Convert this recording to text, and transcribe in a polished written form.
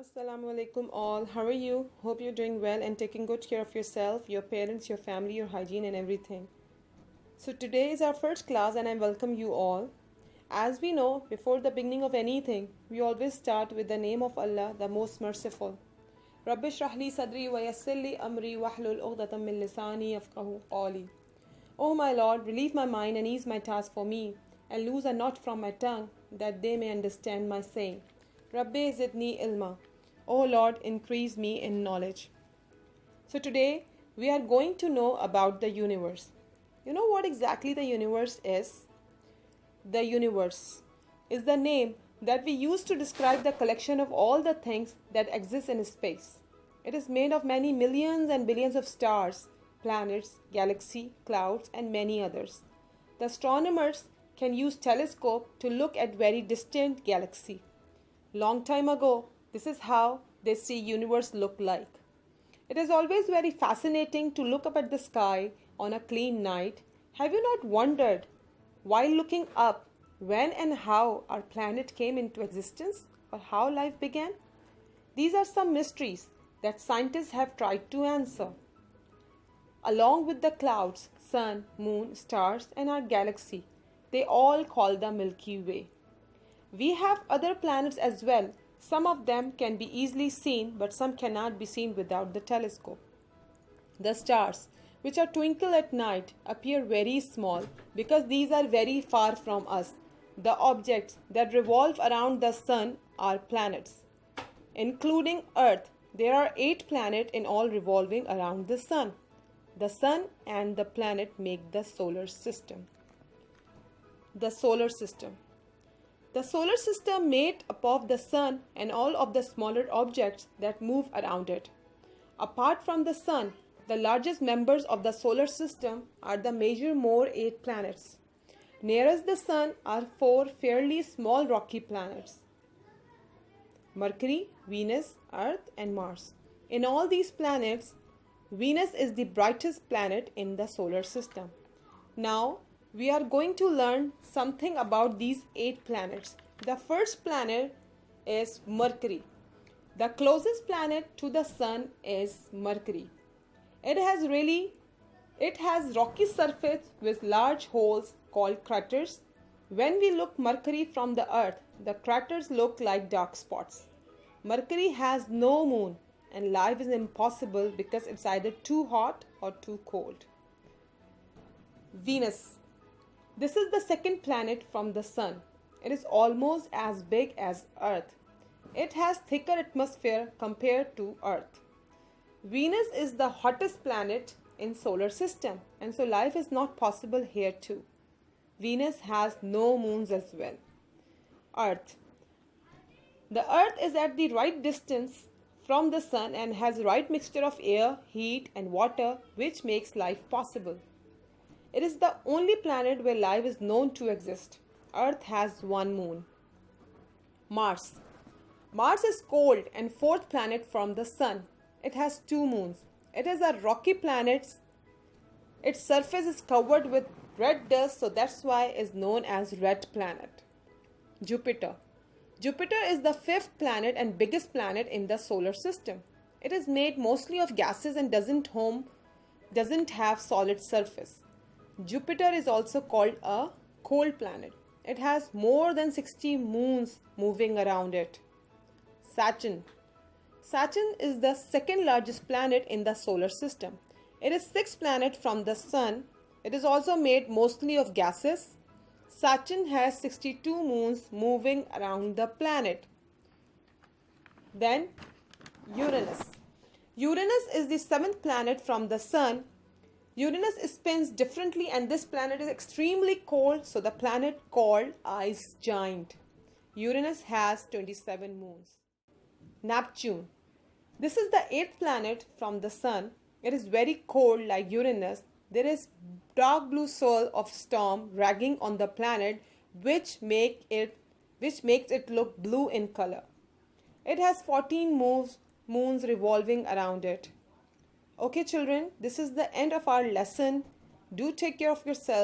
Assalamu alaikum all. How are you? Hope you're doing well and taking good care of yourself, your parents, your family, your hygiene and everything. So today is our first class and I welcome you all. As we know, before the beginning of anything, we always start with the name of Allah, the most merciful. Rabbi shrah li sadri wa yassir li amri wahlul 'uqdatam min lisani yafqahu qawli. O my Lord, relieve my mind and ease my task for me, and loose a knot from my tongue, that they may understand my saying. Rabbi zidni ilma. O Lord, increase me in knowledge. So today we are going to know about the universe. You know what exactly the universe is? The universe is the name that we use to describe the collection of all the things that exist in space. It is made of many millions and billions of stars, planets, galaxies, clouds, and many others. The astronomers can use telescope to look at very distant galaxies. Long time ago, this is how they see universe look like. It is always very fascinating to look up at the sky on a clean night. Have you not wondered, while looking up, when and how our planet came into existence or how life began? These are some mysteries that scientists have tried to answer. Along with the clouds, sun, moon, stars, and our galaxy, they all call the Milky Way. We have other planets as well. Some of them can be easily seen, but some cannot be seen without the telescope. The stars, which are twinkle at night, appear very small because these are very far from us. The objects that revolve around the sun are planets. Including Earth, there are 8 planets in all revolving around the sun. The sun and the planet make the solar system. The solar system. The solar system made up of the sun and all of the smaller objects that move around it. Apart from the sun, the largest members of the solar system are the major more 8 planets. Nearest the sun are 4 fairly small rocky planets: Mercury, Venus, Earth, and Mars. In all these planets, Venus is the brightest planet in the solar system. Now, we are going to learn something about these 8 planets. The first planet is Mercury. The closest planet to the sun is Mercury. It has rocky surface with large holes called craters. When we look Mercury from the Earth, the craters look like dark spots. Mercury has no moon and life is impossible because it's either too hot or too cold. Venus. This is the second planet from the sun. It is almost as big as Earth. It has thicker atmosphere compared to Earth. Venus is the hottest planet in solar system, and so life is not possible here too. Venus has no moons as well. Earth. The Earth is at the right distance from the sun and has right mixture of air, heat and water, which makes life possible. It is the only planet where life is known to exist. Earth has 1 moon. Mars. Mars is cold and 4th planet from the sun. It has 2 moons. It is a rocky planet. Its surface is covered with red dust, so that's why it is known as red planet. Jupiter. Jupiter is the 5th planet and biggest planet in the solar system. It is made mostly of gases and doesn't have solid surface. Jupiter is also called a cold planet. It has more than 60 moons moving around it. Saturn. Saturn is the second largest planet in the solar system. It is 6th planet from the sun. It is also made mostly of gases. Saturn has 62 moons moving around the planet. Then Uranus. Uranus is the 7th planet from the sun. Uranus spins differently and this planet is extremely cold, so the planet called ice giant. Uranus has 27 moons. Neptune. This is the 8th planet from the sun. It is very cold like Uranus. There is dark blue swirl of storm ragging on the planet which makes it look blue in color. It has 14 moons revolving around it. Okay children, this is the end of our lesson. Do take care of yourself.